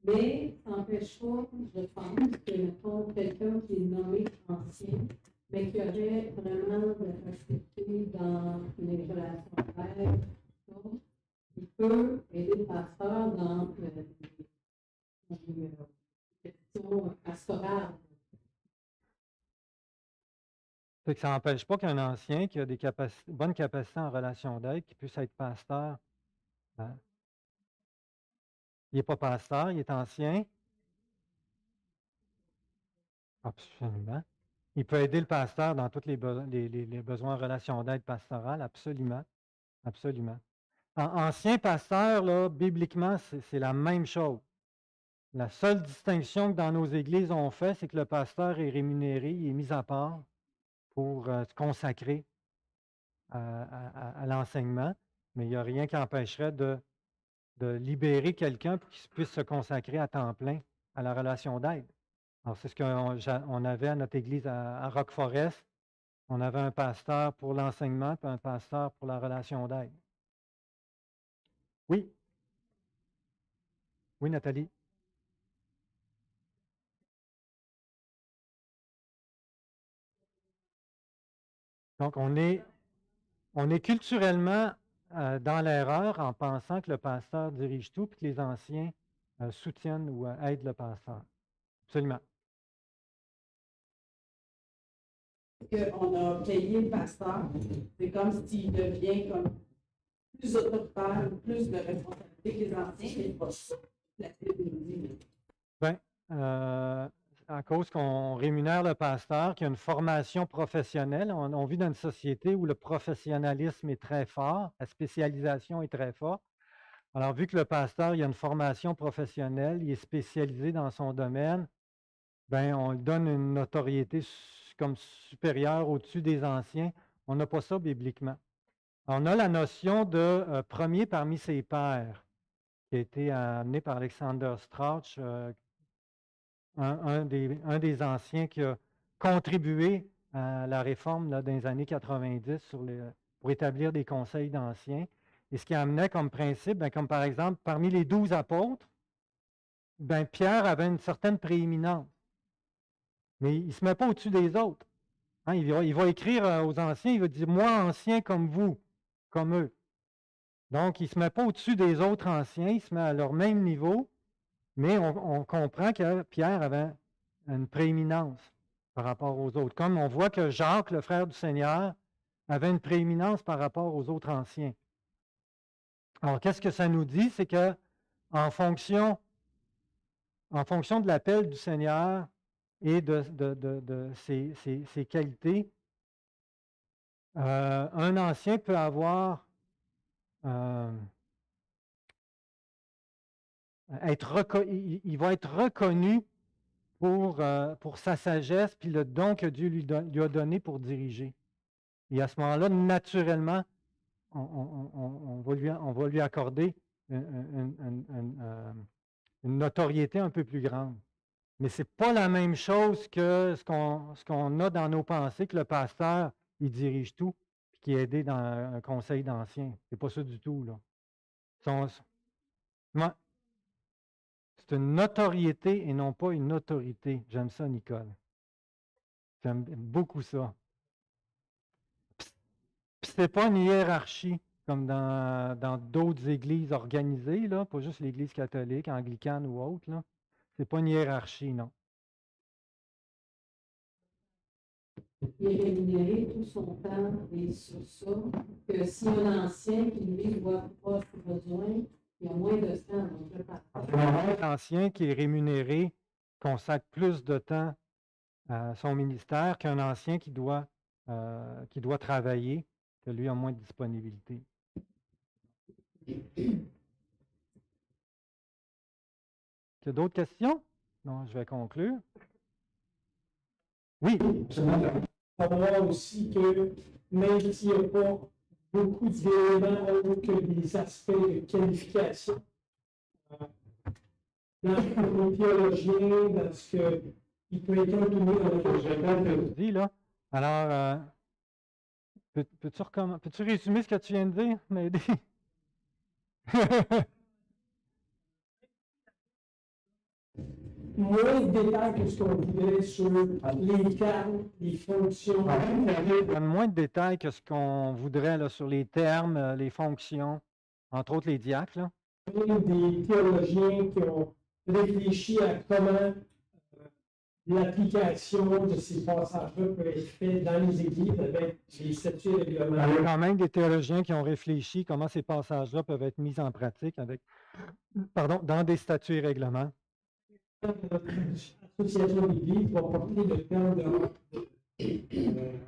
Mais ça n'empêche pas, je pense, que, mettons, quelqu'un qui est nommé ancien, mais qui aurait vraiment de la facilité dans les relations d'aide, il peut aider le pasteur dans les questions pastorales. Fait que ça n'empêche pas qu'un ancien qui a des bonnes capacités en relation d'aide, qui puisse être pasteur, il n'est pas pasteur, il est ancien. Absolument. Il peut aider le pasteur dans tous les besoins en relation d'aide pastorale, absolument. Absolument. Ancien pasteur, là, bibliquement, c'est la même chose. La seule distinction que dans nos églises on fait, c'est que le pasteur est rémunéré, il est mis à part pour se consacrer à l'enseignement, mais il n'y a rien qui empêcherait de libérer quelqu'un pour qu'il puisse se consacrer à temps plein à la relation d'aide. Alors, c'est ce qu'on avait à notre église à Rock Forest. On avait un pasteur pour l'enseignement et un pasteur pour la relation d'aide. Oui. Oui, Nathalie. Donc, on est culturellement dans l'erreur en pensant que le pasteur dirige tout et que les anciens soutiennent ou aident le pasteur. Absolument. Qu'on a payé le pasteur, c'est comme s'il devient comme plus autoritaire, plus de responsabilité que les anciens, mais pas ça. Bien, à cause qu'on rémunère le pasteur, qui a une formation professionnelle, on vit dans une société où le professionnalisme est très fort, la spécialisation est très forte. Alors, vu que le pasteur, il a une formation professionnelle, il est spécialisé dans son domaine, bien, on lui donne une notoriété comme supérieure au-dessus des anciens. On n'a pas ça bibliquement. On a la notion de premier parmi ses pairs, qui a été amené par Alexander Strauch, un des anciens qui a contribué à la réforme là, dans les années 90 pour établir des conseils d'anciens. Et ce qui amenait comme principe, bien, comme par exemple, parmi les 12 apôtres, bien, Pierre avait une certaine prééminence. Mais il ne se met pas au-dessus des autres. Hein, il va écrire aux anciens, il va dire « Moi, ancien comme vous, comme eux ». Donc, il ne se met pas au-dessus des autres anciens, il se met à leur même niveau, mais on comprend que Pierre avait une prééminence par rapport aux autres. Comme on voit que Jacques, le frère du Seigneur, avait une prééminence par rapport aux autres anciens. Alors, qu'est-ce que ça nous dit? C'est que en fonction de l'appel du Seigneur et de ses qualités, un ancien peut avoir il va être reconnu pour sa sagesse puis le don que Dieu lui a donné pour diriger. Et à ce moment-là, naturellement, on va lui accorder une notoriété un peu plus grande. Mais ce n'est pas la même chose que ce qu'on a dans nos pensées, que le pasteur, il dirige tout, puis qui est aidé dans un conseil d'anciens. Ce n'est pas ça du tout, là. C'est une notoriété et non pas une autorité. J'aime ça, Nicole. J'aime beaucoup ça. Puis c'est pas une hiérarchie comme dans d'autres églises organisées, là, pas juste l'Église catholique, anglicane ou autre. Là. C'est pas une hiérarchie, non. Il est rémunéré tout son temps et sur ça, que si un ancien qui lui voit pas ses besoins, il y a moins de temps. Donc, l'ancien qui est rémunéré consacre plus de temps à son ministère qu'un ancien qui doit travailler, que lui a moins de disponibilité. Il y a d'autres questions? Non, je vais conclure. Oui. Savoir aussi que même s'il n'y a pas beaucoup d'éléments autres que des aspects de qualification, dans le théologien, dans ce qu'il peut être retenu dans le dis là. Alors, peux-tu résumer ce que tu viens de dire, m'aider? Moins de détails que ce qu'on voudrait sur les termes, les fonctions. Moins de détails que ce qu'on voudrait là, sur les termes, les fonctions, entre autres les diacres. Là. Des théologiens qui ont réfléchi à comment l'application de ces passages-là peut être faite dans les églises avec les statuts et règlements. Il y a quand même des théologiens qui ont réfléchi comment ces passages-là peuvent être mis en pratique dans des statuts et règlements. L'association d'église va porter le terme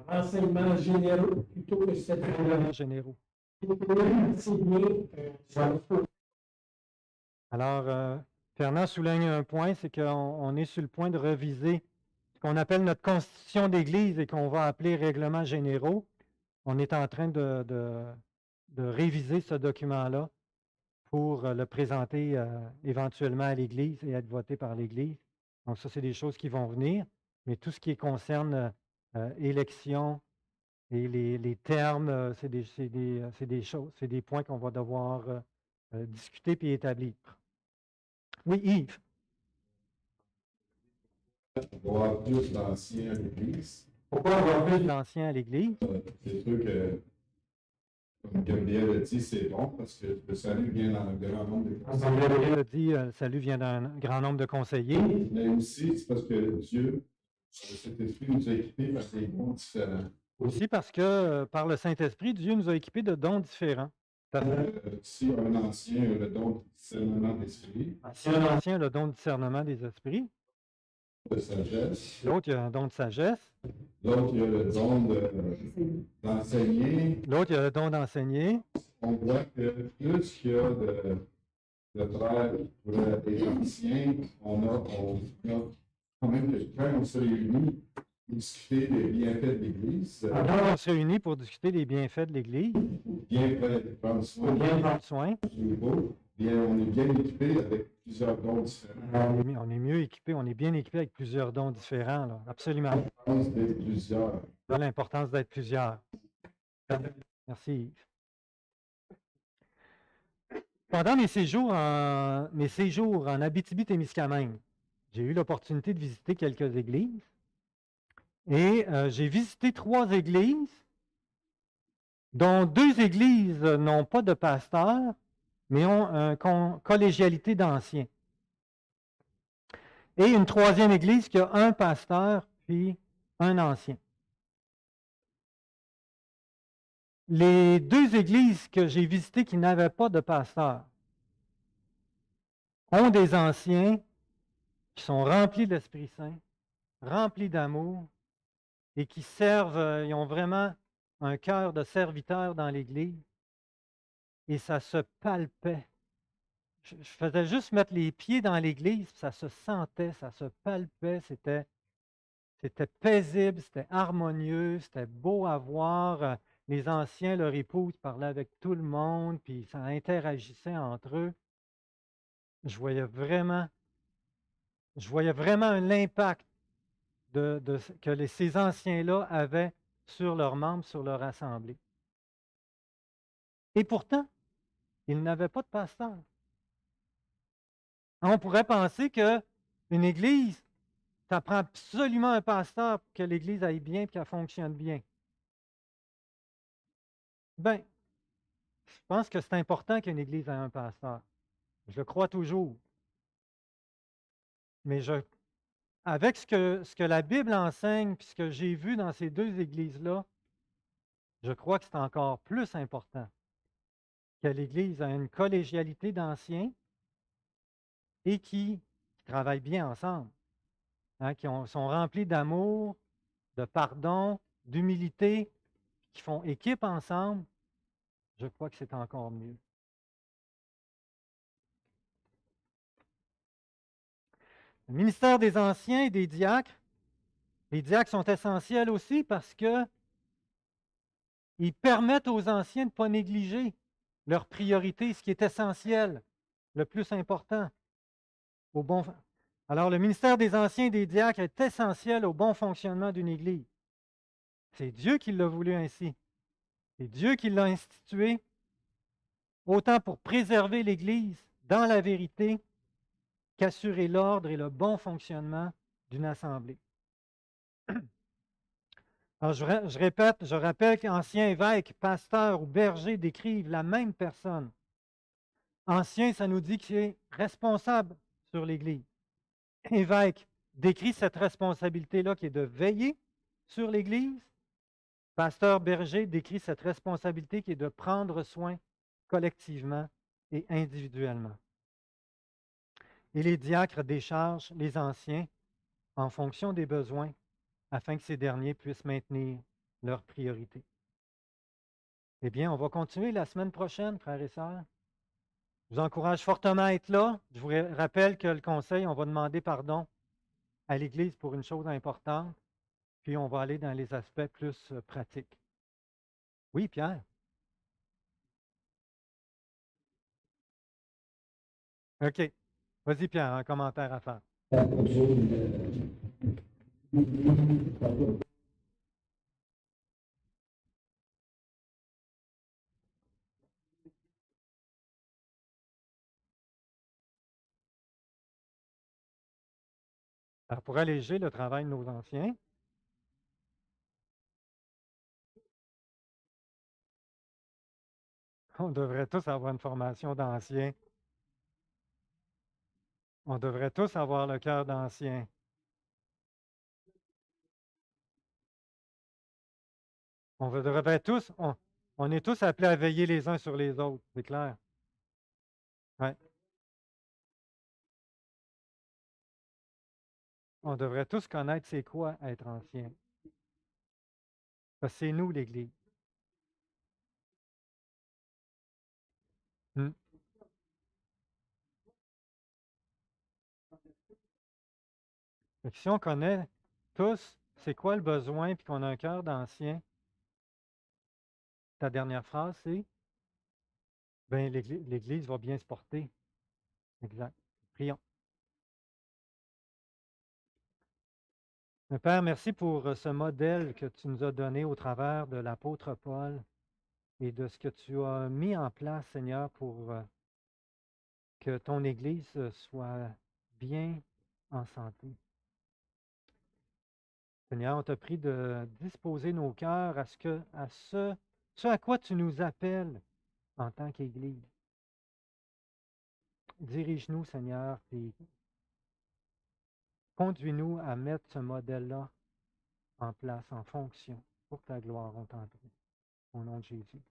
d'enseignements généraux plutôt que statuts généraux. C'est bien. Alors, Fernand souligne un point, c'est qu'on est sur le point de reviser ce qu'on appelle notre constitution d'Église et qu'on va appeler règlements généraux. On est en train de réviser ce document-là pour le présenter éventuellement à l'Église et être voté par l'Église. Donc ça, c'est des choses qui vont venir, mais tout ce qui concerne élection et les termes, c'est des choses, c'est des points qu'on va devoir discuter puis établir. Oui, Yves. Avoir plus d'anciens à l'Église. Pourquoi avoir plus d'anciens à l'Église? C'est sûr que, comme Gabriel a dit, c'est bon parce que le salut vient dans un grand nombre de conseillers. Gabriel a dit le salut vient d'un grand nombre de conseillers. Mais aussi, c'est parce que Dieu, cet esprit nous a équipés par des dons différents. Aussi parce que par le Saint-Esprit, Dieu nous a équipés de dons différents. Si un ancien a le don de discernement d'esprit, si un ancien a le don de discernement des esprits, de sagesse, l'autre il a un don de sagesse, l'autre il a le don d'enseigner, l'autre il a le don d'enseigner. On voit que plus qu'il y a de frères pour les anciens, on a quand même que quand on se réunit pour discuter des bienfaits de l'Église. On se réunit pour discuter des bienfaits de l'Église. Bien prendre soin. Bien prendre soin. On est bien équipé avec plusieurs dons différents. On est mieux équipé, on est bien équipé avec plusieurs dons différents, là. Absolument. L'importance d'être plusieurs. L'importance d'être plusieurs. Merci Yves. Pendant mes séjours en Abitibi-Témiscamingue, j'ai eu l'opportunité de visiter quelques églises Et j'ai visité 3 églises, dont 2 églises n'ont pas de pasteur, mais ont une collégialité d'anciens. Et une 3e église qui a un pasteur puis un ancien. Les 2 églises que j'ai visitées qui n'avaient pas de pasteur ont des anciens qui sont remplis de l'Esprit Saint, remplis d'amour et qui servent, ils ont vraiment un cœur de serviteur dans l'Église. Et ça se palpait. Je faisais juste mettre les pieds dans l'Église, ça se sentait, ça se palpait, c'était paisible, c'était harmonieux, c'était beau à voir. Les anciens, leur épouse, parlaient avec tout le monde, puis ça interagissait entre eux. Je voyais vraiment l'impact que ces anciens-là avaient sur leurs membres, sur leur assemblée. Et pourtant, ils n'avaient pas de pasteur. On pourrait penser qu'une Église, ça prend absolument un pasteur pour que l'Église aille bien et qu'elle fonctionne bien. Bien, je pense que c'est important qu'une Église ait un pasteur. Je le crois toujours. Mais avec ce que la Bible enseigne et ce que j'ai vu dans ces 2 églises-là, je crois que c'est encore plus important que l'Église ait une collégialité d'anciens et qui travaillent bien ensemble, hein, sont remplis d'amour, de pardon, d'humilité, qui font équipe ensemble. Je crois que c'est encore mieux. Le ministère des anciens et des diacres, les diacres sont essentiels aussi parce qu'ils permettent aux anciens de ne pas négliger leur priorité, ce qui est essentiel, le plus important. Alors, le ministère des anciens et des diacres est essentiel au bon fonctionnement d'une Église. C'est Dieu qui l'a voulu ainsi. C'est Dieu qui l'a institué, autant pour préserver l'Église dans la vérité qu'assurer l'ordre et le bon fonctionnement d'une assemblée. Alors, je rappelle qu'ancien évêque, pasteur ou berger décrivent la même personne. Ancien, ça nous dit qu'il est responsable sur l'Église. Évêque décrit cette responsabilité-là qui est de veiller sur l'Église. Pasteur berger décrit cette responsabilité qui est de prendre soin collectivement et individuellement. Et les diacres déchargent les anciens en fonction des besoins afin que ces derniers puissent maintenir leurs priorités. Eh bien, on va continuer la semaine prochaine, frères et sœurs. Je vous encourage fortement à être là. Je vous rappelle que le conseil, on va demander pardon à l'Église pour une chose importante, puis on va aller dans les aspects plus pratiques. Oui, Pierre? OK. Vas-y, Pierre, un commentaire à faire. Alors, pour alléger le travail de nos anciens, on devrait tous avoir une formation d'anciens. On devrait tous avoir le cœur d'ancien. On est tous appelés à veiller les uns sur les autres, c'est clair. Ouais. On devrait tous connaître c'est quoi être ancien. Parce que c'est nous, l'Église. Hmm. Fait que si on connaît tous c'est quoi le besoin puis qu'on a un cœur d'ancien, ta dernière phrase, c'est ben l'Église va bien se porter. Exact. Prions. Père, merci pour ce modèle que tu nous as donné au travers de l'apôtre Paul et de ce que tu as mis en place, Seigneur, pour que ton Église soit bien en santé. Seigneur, on t'a pris de disposer nos cœurs à ce à quoi tu nous appelles en tant qu'Église. Dirige-nous, Seigneur, et conduis-nous à mettre ce modèle-là en place, en fonction, pour ta gloire, on t'en prie. Au nom de Jésus.